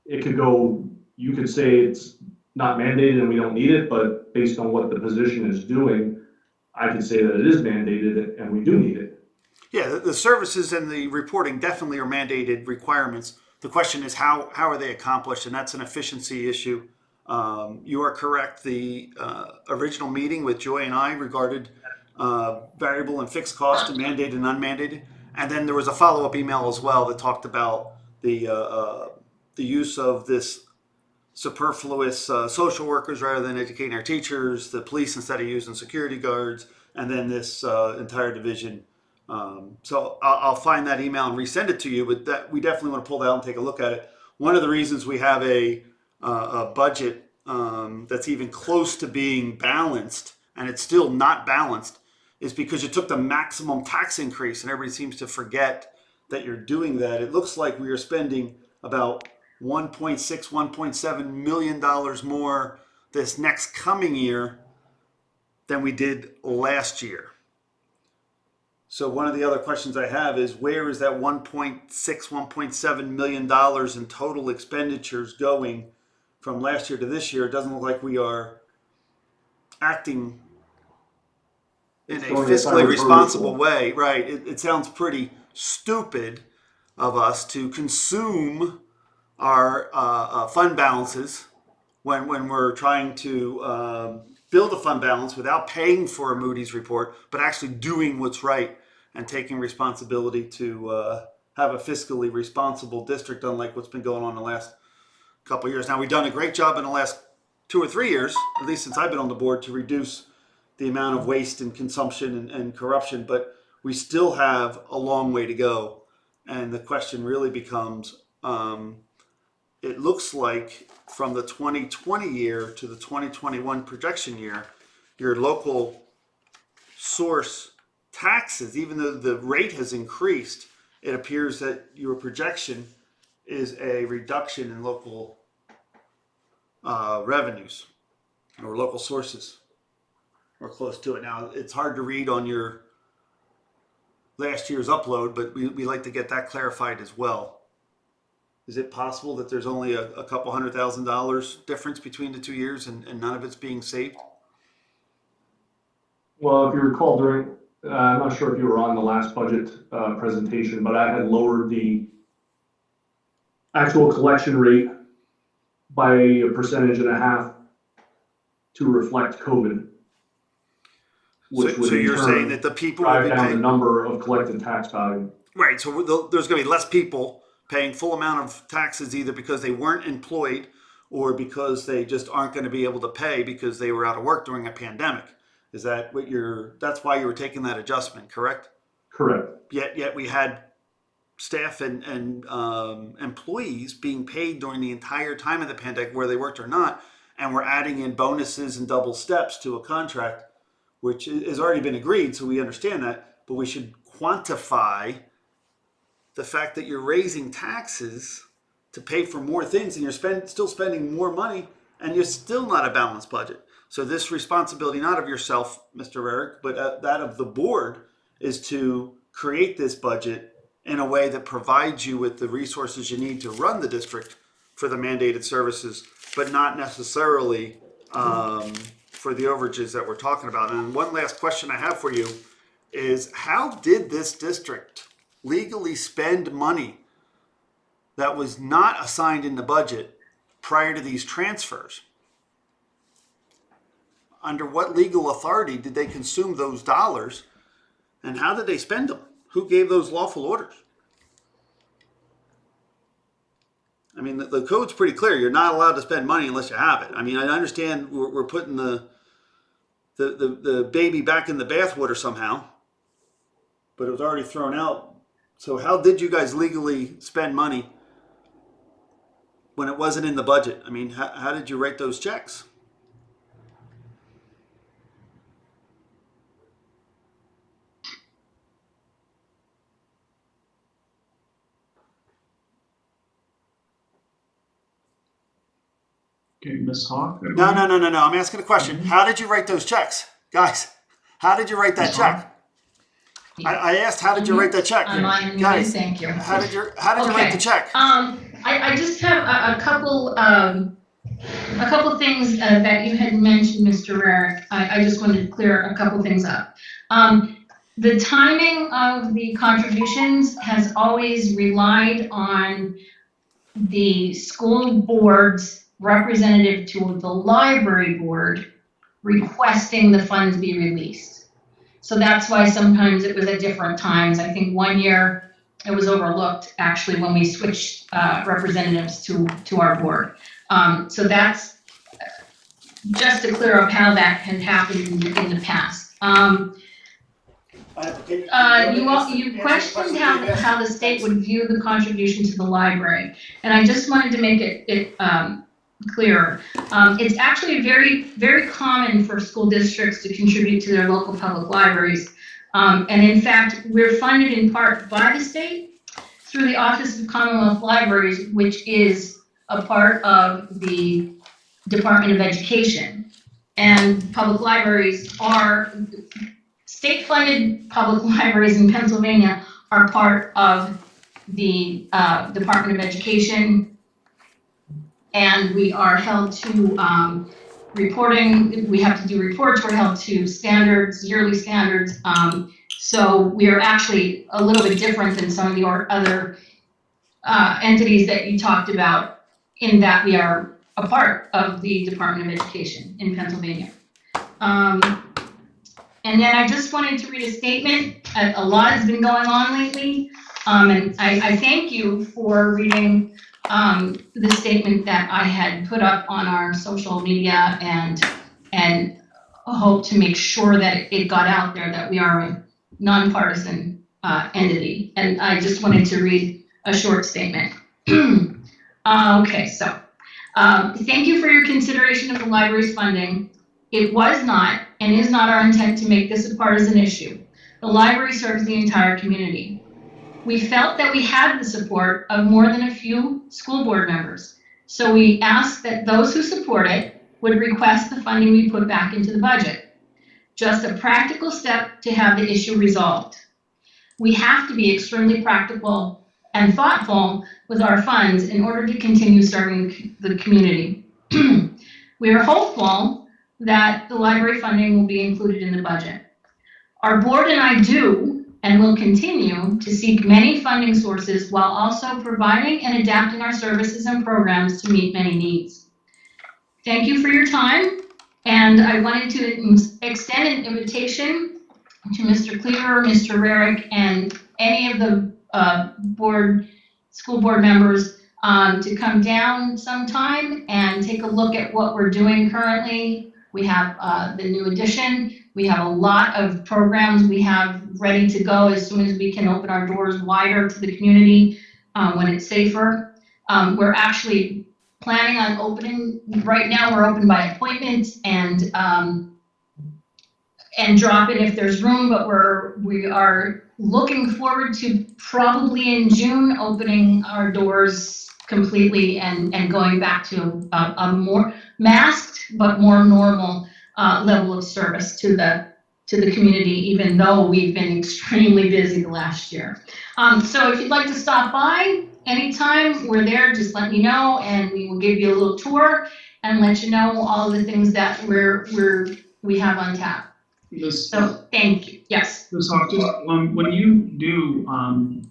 it could go, you could say it's not mandated and we don't need it, but based on what the position is doing, I could say that it is mandated and we do need it. Yeah, the services and the reporting definitely are mandated requirements. The question is how are they accomplished, and that's an efficiency issue. You are correct. The original meeting with Joy and I regarded variable and fixed cost and mandated and unmandated, and then there was a follow-up email as well that talked about the use of this superfluous social workers rather than educating our teachers, the police instead of using security guards, and then this entire division. So I'll find that email and resend it to you, but that we definitely want to pull that out and take a look at it. One of the reasons we have a budget that's even close to being balanced, and it's still not balanced, is because you took the maximum tax increase, and everybody seems to forget that you're doing that. It looks like we are spending about $1.7 million more this next coming year than we did last year. So one of the other questions I have is, where is that $1.7 million in total expenditures going from last year to this year? It doesn't look like we are acting in a fiscally responsible way. Right. It sounds pretty stupid of us to consume our fund balances when we're trying to build a fund balance without paying for a Moody's report, but actually doing what's right and taking responsibility to have a fiscally responsible district, unlike what's been going on in the last couple of years. Now, we've done a great job in the last 2 or 3 years, at least since I've been on the board, to reduce the amount of waste and consumption and corruption, but we still have a long way to go. And the question really becomes, it looks like from the 2020 year to the 2021 projection year, your local source taxes, even though the rate has increased, it appears that your projection is a reduction in local revenues or local sources, or close to it. Now, it's hard to read on your last year's upload, but we like to get that clarified as well. Is it possible that there's only a couple $100,000 difference between the 2 years and none of it's being saved? Well, if you recall I'm not sure if you were on the last budget presentation, but I had lowered the actual collection rate by 1.5% to reflect COVID. Which would So in you're turn saying that the people will drive be down the paying, number of collected tax value. right? So there's going to be less people paying full amount of taxes, either because they weren't employed or because they just aren't going to be able to pay because they were out of work during a pandemic. Is that what that's why you were taking that adjustment, correct? Correct. Yet we had staff and employees being paid during the entire time of the pandemic, where they worked or not, and we're adding in bonuses and double steps to a contract, which has already been agreed, so we understand that, but we should quantify the fact that you're raising taxes to pay for more things and you're still spending more money and you're still not a balanced budget. So this responsibility, not of yourself, Mr. Eric, but that of the board, is to create this budget in a way that provides you with the resources you need to run the district for the mandated services, but not necessarily for the overages that we're talking about. And one last question I have for you is, how did this district legally spend money that was not assigned in the budget prior to these transfers? Under what legal authority did they consume those dollars, and how did they spend them? Who gave those lawful orders? I mean, the code's pretty clear. You're not allowed to spend money unless you have it. I mean, I understand we're putting the baby back in the bathwater somehow, but it was already thrown out. So how did you guys legally spend money when it wasn't in the budget? I mean, how did you write those checks? Okay, Ms. Hawk? No. I'm asking a question. How did you write those checks? Guys, how did you write that Ms. check? I asked, how did you write that check? I'm unmuted, Guys, thank you. how did you write the check? I just have a couple things that you had mentioned, Mr. Rarick. I just wanted to clear a couple things up. The timing of the contributions has always relied on the school board's representative to the library board requesting the funds be released. So that's why sometimes it was at different times. I think one year it was overlooked actually when we switched representatives to our board. So that's just to clear up how that had happened in the past. You questioned how the state would view the contribution to the library, and I just wanted to make it clearer. It's actually very, very common for school districts to contribute to their local public libraries. And in fact, we're funded in part by the state through the Office of Commonwealth Libraries, which is a part of the Department of Education. And public libraries are, state-funded public libraries in Pennsylvania are part of the Department of Education. And we are held to reporting, we have to do reports, we're held to standards, yearly standards. So we are actually a little bit different than some of the other entities that you talked about, in that we are a part of the Department of Education in Pennsylvania. And then I just wanted to read a statement. A lot has been going on lately. And I thank you for reading the statement that I had put up on our social media, and hope to make sure that it got out there that we are a nonpartisan entity. And I just wanted to read a short statement. Okay, so thank you for your consideration of the library's funding. It was not and is not our intent to make this a partisan issue. The library serves the entire community. We felt that we had the support of more than a few school board members, so we asked that those who support it would request the funding we put back into the budget. Just a practical step to have the issue resolved. We have to be extremely practical and thoughtful with our funds in order to continue serving the community. We are hopeful that the library funding will be included in the budget. Our board and I do and will continue to seek many funding sources while also providing and adapting our services and programs to meet many needs. Thank you for your time, and I wanted to extend an invitation to Mr. Cleaver, Mr. Rarick, and any of the school board members to come down sometime and take a look at what we're doing currently. We have the new addition. We have a lot of programs we have ready to go as soon as we can open our doors wider to the community when it's safer. We're actually planning on opening, right now we're open by appointment and drop in if there's room, but we are looking forward to probably in June opening our doors completely and going back to a more masked but more normal level of service to the community, even though we've been extremely busy the last year. So if you'd like to stop by anytime, we're there, just let me know and we will give you a little tour and let you know all the things that we have on tap. So thank you. Yes. Ms. Hawk, just when you do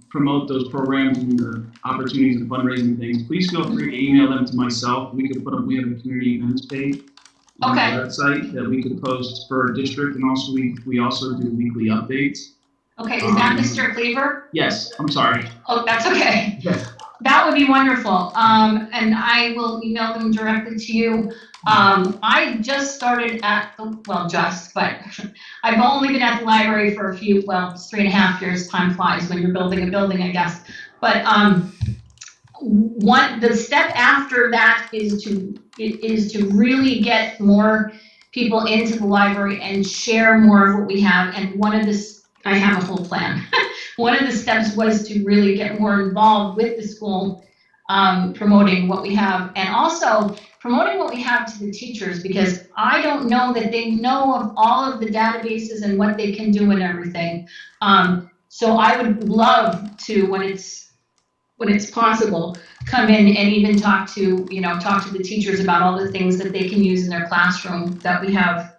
promote those programs and the opportunities and fundraising things, please feel free to email them to myself. We could put up, we have a community events page on Okay. the website that we could post for our district, and also we also do weekly updates. Okay, is that Mr. Cleaver? Yes, I'm sorry. Oh, that's okay. Yes. That would be wonderful. And I will email them directly to you. I just started but I've only been at the library for a few, it's 3.5 years. Time flies when you're building a building, I guess. But, the step after that is to really get more people into the library and share more of what we have. And I have a whole plan. One of the steps was to really get more involved with the school, promoting what we have, and also promoting what we have to the teachers, because I don't know that they know of all of the databases and what they can do and everything. So I would love to, when it's possible, come in and even talk to the teachers about all the things that they can use in their classroom that we have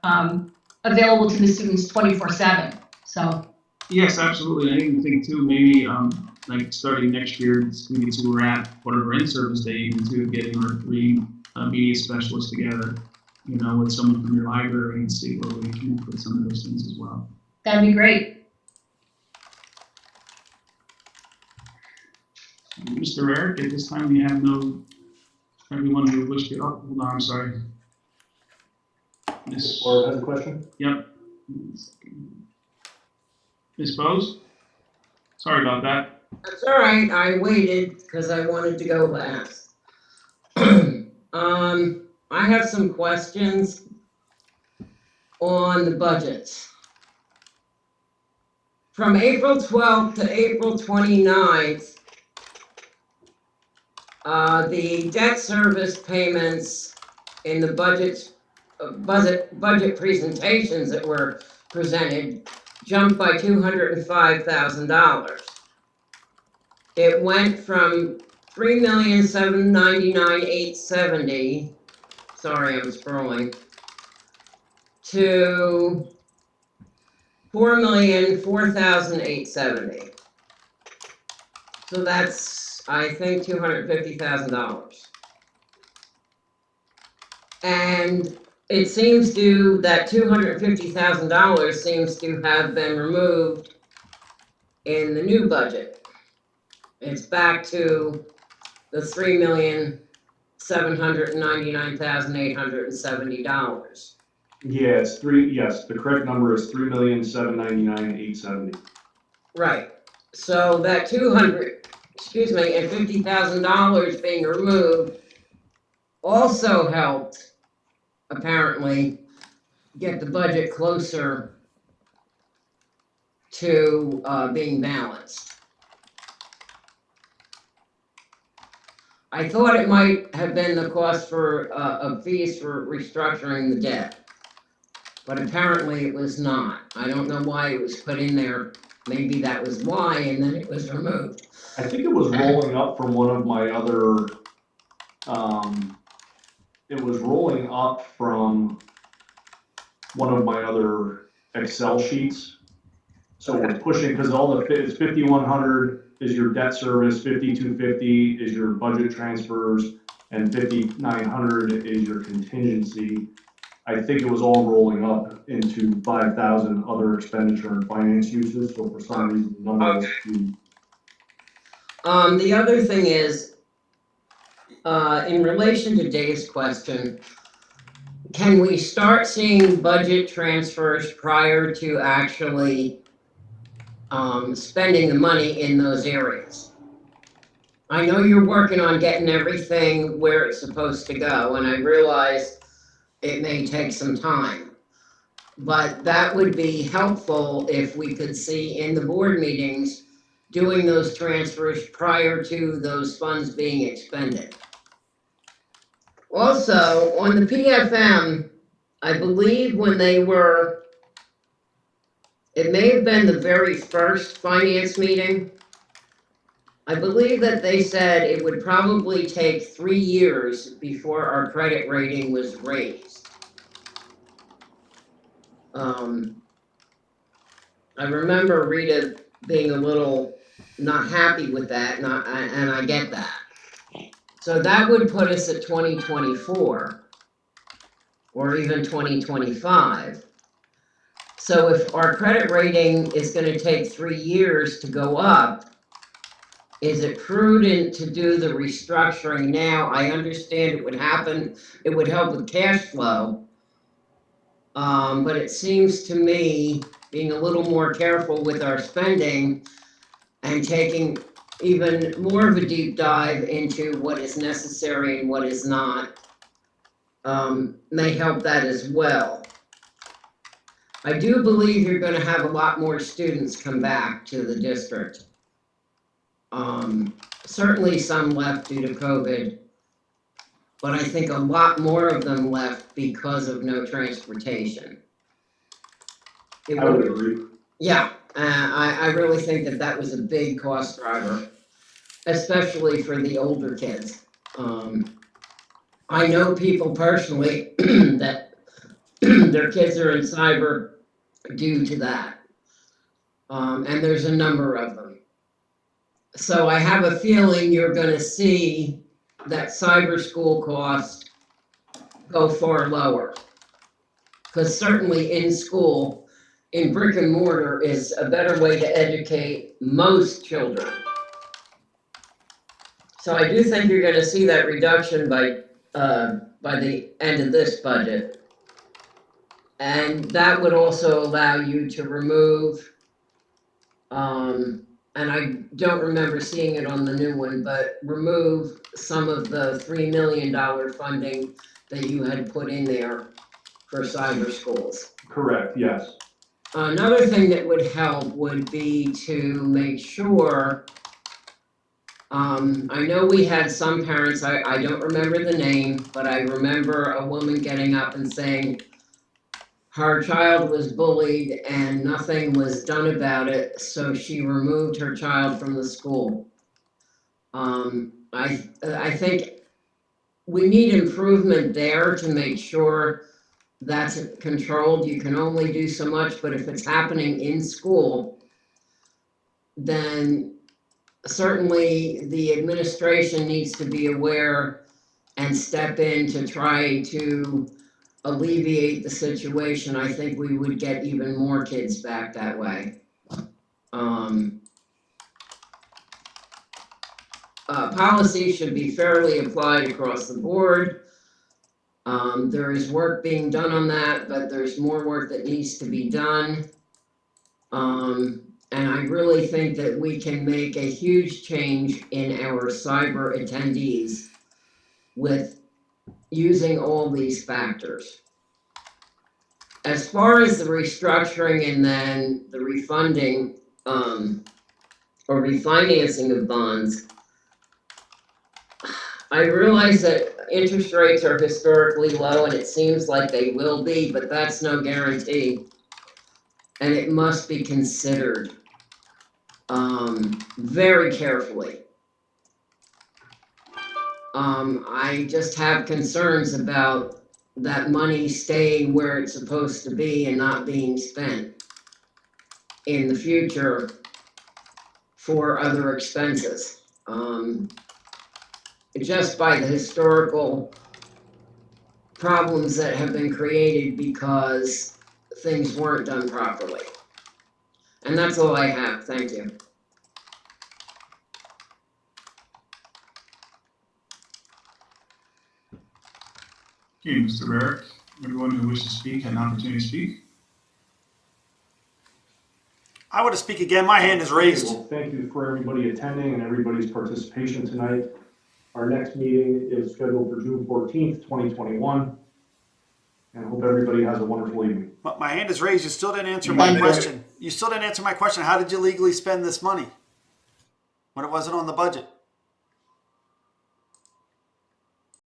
available to the students 24/7. So. Yes, absolutely. I even think too, maybe like starting next year, we get to wrap whatever in-service day, even to getting our 3 media specialists together, with someone from your library, and see where we can put some of those things as well. That'd be great. Mr. Eric, at this time, we have everyone who wished to, hold on, I'm sorry. Laura has a question? Yep. Ms. Bose? Sorry about that. That's all right, I waited because I wanted to go last. I have some questions on the budgets. From April 12th to April 29th, the debt service payments in the budget presentations that were presented jumped by $205,000. It went from $3,799,870. Sorry, I'm scrolling. To $4,004,870. So that's, I think, $250,000. And it seems that $250,000 seems to have been removed in the new budget. It's back to the $3,799,870. Yes, the correct number is $3,799,870. Right. So that $250,000 being removed also helped, apparently, get the budget closer to being balanced. I thought it might have been the cost of fees for restructuring the debt, but apparently it was not. I don't know why it was put in there. Maybe that was why, and then it was removed. I think it was rolling up from one of my other, Excel sheets. So we're pushing, because it's 5,100 is your debt service, 5,250 is your budget transfers, and 5,900 is your contingency. I think it was all rolling up into 5,000 other expenditure and finance uses, so for some reason, the number was skewed. The other thing is, in relation to Dave's question, can we start seeing budget transfers prior to actually spending the money in those areas? I know you're working on getting everything where it's supposed to go, and I realize it may take some time. But that would be helpful if we could see in the board meetings doing those transfers prior to those funds being expended. Also, on the PFM, I believe it may have been the very first finance meeting. I believe that they said it would probably take 3 years before our credit rating was raised. I remember Rita being a little not happy with that, and I get that. So that would put us at 2024 or even 2025. So if our credit rating is gonna take 3 years to go up, is it prudent to do the restructuring now? I understand it would happen, it would help with cash flow. But it seems to me, being a little more careful with our spending and taking even more of a deep dive into what is necessary and what is not, may help that as well. I do believe you're gonna have a lot more students come back to the district. Certainly some left due to COVID, but I think a lot more of them left because of no transportation. It I would would- agree. Yeah, I really think that that was a big cost driver, especially for the older kids. I know people personally that their kids are in cyber due to that. And there's a number of them. So I have a feeling you're gonna see that cyber school cost go far lower. Because certainly in school, in brick and mortar is a better way to educate most children. So I do think you're gonna see that reduction by the end of this budget. And that would also allow you to remove, and I don't remember seeing it on the new one, but remove some of the $3 million funding that you had put in there for cyber schools. Correct, yes. Another thing that would help would be to make sure, I know we had some parents, I don't remember the name, but I remember a woman getting up and saying her child was bullied and nothing was done about it, so she removed her child from the school. I think we need improvement there to make sure that's controlled. You can only do so much, but if it's happening in school, then certainly the administration needs to be aware and step in to try to alleviate the situation. I think we would get even more kids back that way. Policy should be fairly applied across the board. There is work being done on that, but there's more work that needs to be done. And I really think that we can make a huge change in our cyber attendees with using all these factors. As far as the restructuring and then the refunding, or refinancing of bonds, I realize that interest rates are historically low and it seems like they will be, but that's no guarantee. And it must be considered very carefully. I just have concerns about that money staying where it's supposed to be and not being spent in the future for other expenses. Just by the historical problems that have been created because things weren't done properly. And that's all I have, thank you. Okay, Mr. Barrett, everyone who wishes to speak had an opportunity to speak. I want to speak again. My hand is raised. Well, thank you for everybody attending and everybody's participation tonight. Our next meeting is scheduled for June 14th, 2021. And I hope everybody has a wonderful evening. But my hand is raised. You still didn't answer my question. You still didn't answer my question. How did you legally spend this money when it wasn't on the budget?